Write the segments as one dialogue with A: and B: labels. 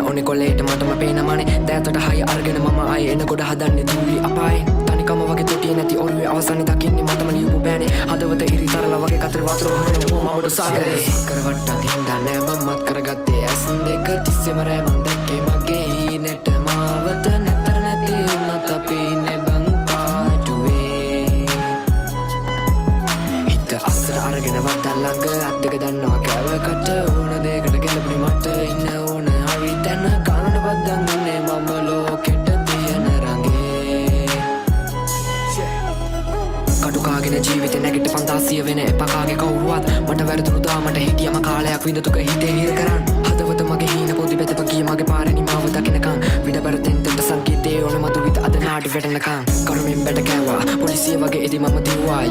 A: ඕනේ කොලේට මටම පේන මනේ දෑතට හය අරගෙන මම ආයේ එන ගොඩ හදන්නේ දූලි අපායේ තනිකම වගේ තොටිය නැති ඔරුවේ අවසානේ දකින්නේ මටම ලියපු බෑනේ හදවත ඉරි තරලා වගේ කතර වතුර හොරන මවඩ සාගරේ සක්කර වට්ටක් හින්දා නෑ මමත් කරගත්තේ ඇස් දෙක තිස්සෙම රෑ මන් දැක්කේ මගේ හීනෙට මාවත නැතර නැති උනත් අපි ඉන්නේ බං පාටුවේ හිත අස්සර අරගෙන වට්ටක් ළඟ අත් දෙක දන්නවා කෑවකට ඕන දෙයකට ගැලපෙන්නේ මට ඉන්න ඕන හරි තැන කනට බද්දන් ඉන්නේ මම ලෝකෙට තියෙන රඟේ කටුකාගෙන ජීවිතේ නැගිට 500 වෙන එපකාගේ කවුරුවත් මට වැරදුරුදා මට හිටියම කාලයක් විඳතුක හිතේ හිර කරන් හදවත මගේ හීන පොදි බෙතප ගිය මගේ පාරේ නිමාව දකින්නකම් විඩබර තෙන්තට සංකේතේ ඕන මතු විත අද නාටි වැටෙනකම් කරුමින් බැට කෑවා පොලිසිය වගේ ඉදි මම දිව්වා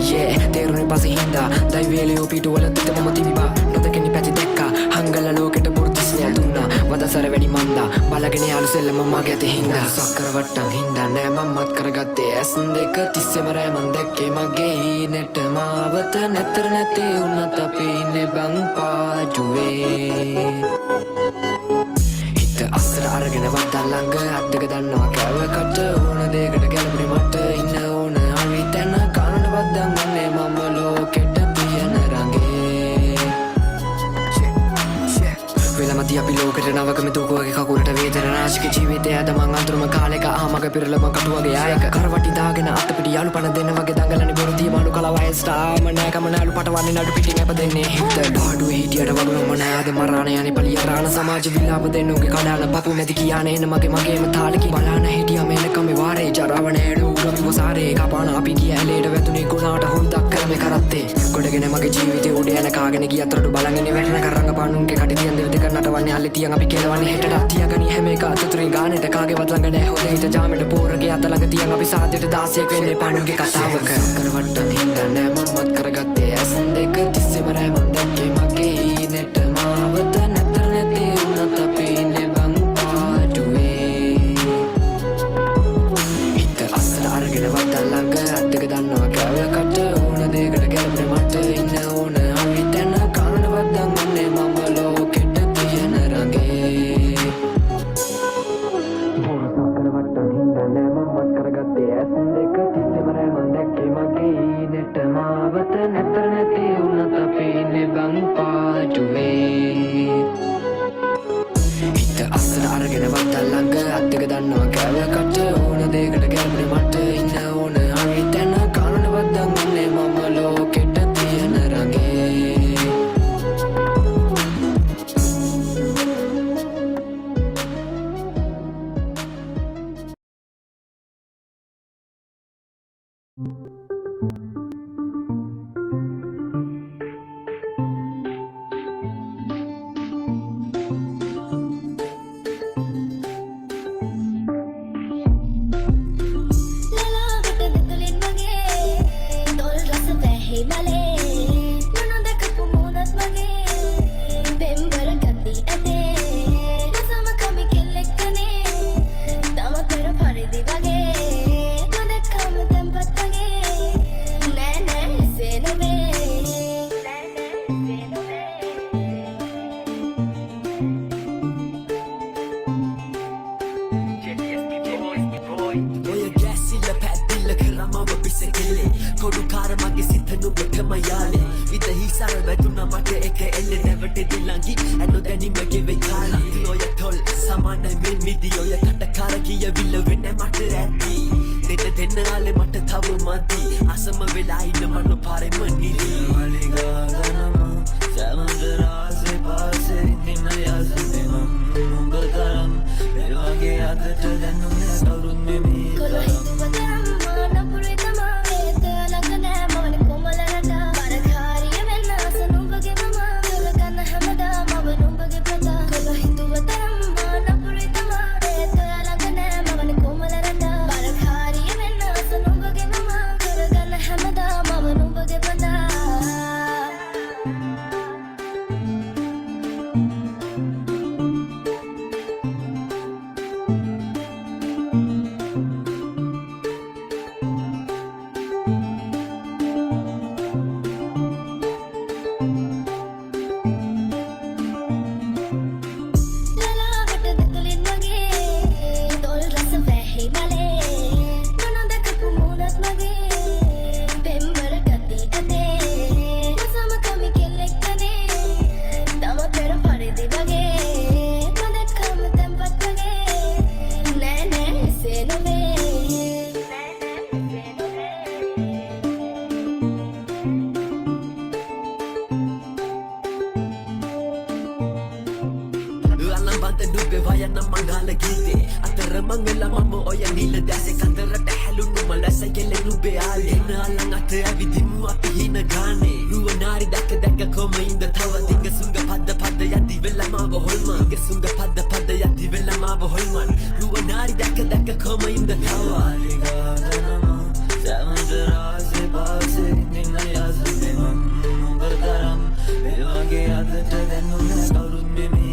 A: තේරුනේ පස්සේ හින්දා දයි වේලියෝ පිටුවල තිත මම තිබ්බා නොදකිනි පැති දැක්කා හංගල ලෝකෙට පුරුතිස්නෑ දුන්නා වදසර වැඩි මන්දා බලගෙන යාළු සෙල්ලම මගේ ඇති හින්දා සක්කර වට්ටම් හින්දා නෑ මමත් කරගත්තේ ඇස් දෙක තිස්සෙම රෑ මන් දැක්කේ මගේ හීනෙට මාවත නැතර නැති උනත් අපි ඉන්නේ බං පාටුවේ හිත අස්සර අරගෙන වට්ටක් ළඟ අත් දෙක දන්නවා කෑවකට ඕන දෙයකට ගැලපෙන්නේ මට ඉන්න ඕන හරි තැන කනට බද්දන් ඉන්නේ මම ලෝකෙට තියෙන රඟේ වෙලමති අපි ලෝකෙට නවකම දුකවගේ කකුලට වේදන නාශක ජීවිතය අද මං අඳුරම කාලෙක ආමග පිරලම කටුවගේ ආයක කරවටි දාගෙන අත පිටි යාළු පණ දෙන්න වගේ දඟලන්නේ බොරු තිය මාළු කලවයස්ට ආම නෑ කම නාළු පටවන්නේ නඩු පිටින් අප දෙන්නේ හිත පාඩුවේ හිටියට වගුවම නෑ අද මරාණ යන්නේ පලිය රාණ සමාජ විලාප දෙන්නුගේ කඩාන පපු මැදි කියානේ එන මගේම තාලකි බලාන හිටියා මේනකම වාරේ ජරාව නෑඩු උගම් වසාරේ කපාන අපි ගිය ඇලේට වැතුනේ ගුණාට හොල්දක් කරමේ කරත්තේ ගොඩගෙන මගේ ජීවිතේ උඩ යන කාගෙන ගියත් රඩු බලගෙන වැටෙන කරංග පානුන්ගේ කඩියන් දෙවිද කරනටවන්නේ අල්ලේ තියන් අපි කියලාවන්නේ හෙටට තියාගනි හැම එක අතුතුරේ ගානෙට කාගේවත් ළඟ නෑ හොද හිත ජාමෙට පෝරගේ අත ළඟ තියන් අපි සාදයට 16ක් වෙන්නේ පානුන්ගේ කතාවක කරවට්ටම් හින්දා නෑ මමත් කරගත්තේ ඇස් දෙක තිස්සෙම රෑ මන් දැක්කේ මගේ හීනෙට මාවත නැතර නැති උනත් අපි ඉන්නේ බං පාටුවේ හිත අස්සර අරගෙන වට්ටක් ළඟ අත් දෙක දන්නවා කෑවකට ඕන දෙයකට ගැලපෙන්නේ මට ඉන්න ඕන හරි තැන කනට බද්දන් ඉන්නේ මම ලෝකෙට තියෙන රඟේ සක්කර වට්ටම් හින්දා නෑ මමත් කරගත්තේ ඇස් දෙක තිස්සෙම රෑ මන් දැක්කේ මගේ හීනෙට මාවත නැතර නැති උනත් අපි ඉන්නේ බං පාටුවේ හිත අස්සර අරගෙන වට්ටක් ළඟ අත් දෙක දන්නවා කෑවකට ඕන දෙයකට ගැලපෙන්නේ මට ඉන්න ඕන හරි තැන කනට බද්දන් ඉන්නේ මම ලෝකෙට තියෙන රඟේ
B: නුඹේ වයන මංගල ගීතේ අතර මංගල මම ඔය නිල දැසේ කතරට හැලුණු මලස ගෙලේ නුඹේ ආලේ නාලන් අත ඇවිදිමු අපි හින ගානේ රුවනාරි දැක දැක කොම ඉඳ තව දිග සුංග පද්ද පද්ද යදි වෙලමාව හොල්මන් දිග සුංග පද්ද පද්ද යදි වෙලමාව හොල්මන් රුවනාරි දැක දැක කොම ඉඳ තව ආලිගානම සමදරාසේ පාසේ නින යස්දේ මම නුඹතරම් ඒ වගේ අදට දැනුම කවුරුත් මෙමේ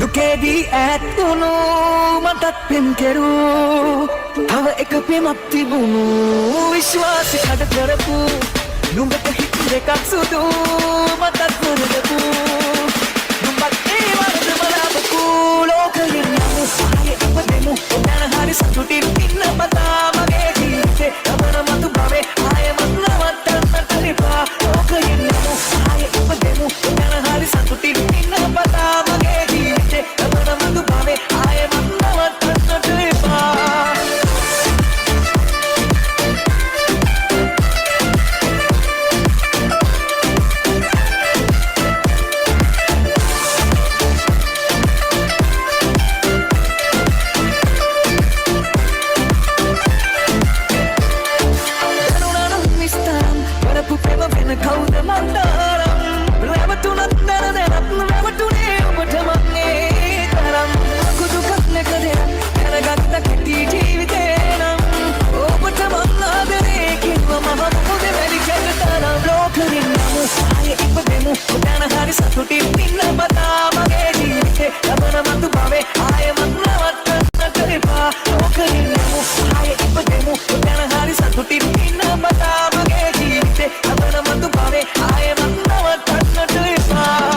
C: දුකේදී ඈත් වුණු මටත් පෙම් කෙරු තව එක පෙමක් තිබුණු විශ්වාස කඩ කරපු නුඹට හිත දෙකක් සුදු මටත් මුරදපු නුඹත් ඒ වරද බලාපු ලෝකයෙන් යමු ආයේ ඉපදෙමු ඔතන හරි සතුටින් ඉන්න පතා මගේ ජීවිතේ අපර මතු භවේ ආයේ මත් නවත්තන්නට එපා ලෝකයෙන් යමු ආයේ ඉපදෙමු ඔතන හරි සතුටින් ඉන්න පතා මගේ ජීවිතේ අපර මතු භවේ ආයේ මත් නවත්තන්නට එපා කවුද මන්දාරම් රැවටුනත් දැනදැනත් රැවටුනේ ඔබට මං ඒ තරම් කුදුකක් නැකදේ දැනගත්ත කෙටි ජීවිතේ නම් ඔබට මං ආදරේ කිව්ව මම මොකද වැඩි කැට තරම් ලෝකෙින් යමු ආයේ ඉපදෙමු ඔතන හරි සතුටින් ඉන්න පතා මගේ ජීවිතේ ලබන මතු භවේ ආයේ මත් නවත්තන්නට එපා ලෝකෙින් යමු ආයේ ඉපදෙමු ඔතන හරි සතුටින් ඉන්න පතා මගේ ජීවිතේ ලබන මතු භවේ ආයේ මත් නවත්තන්නට එපා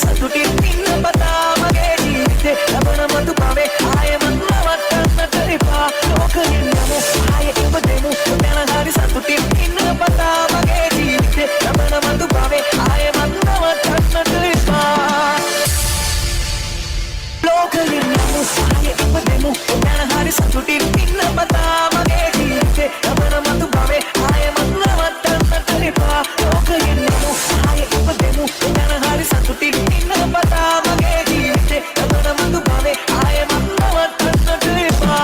C: සතුටින් ඉන්න පතා මගේ ජීවිතේ ලබන මතු භවේ ආයේ මත් නවත්තන්නට එපා ලෝකෙින් යමු ආයේ ඉපදෙමු ඔතන හරි සතුටින් ඉන්න පතා මගේ ජීවිතේ ලබන මතු භවේ ආයේ මත් නවත්තන්නට එපා ලෝකෙින් යමු ආයේ ඉපදෙමු ඔතන හරි සතුටින් ඉන්න පතා මගේ ජීවිතේ ලබන මතු භවේ ආයේ මත් නවත්තන්නට එපා ලෝකෙින් යමු ආයේ ඉපදෙමු ඔතන හරි සතුටින් ඉන්න පතා මගේ ජීවිතේ ලබන මතු භවේ ආයේ මත් නවත්තන්නට එපා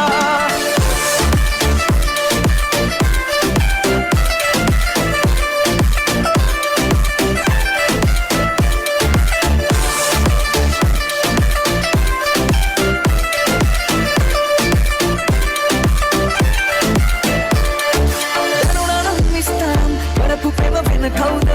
C: දැනුණා නම් විස්තරම් කරපු ප්‍රේම වෙන කවුද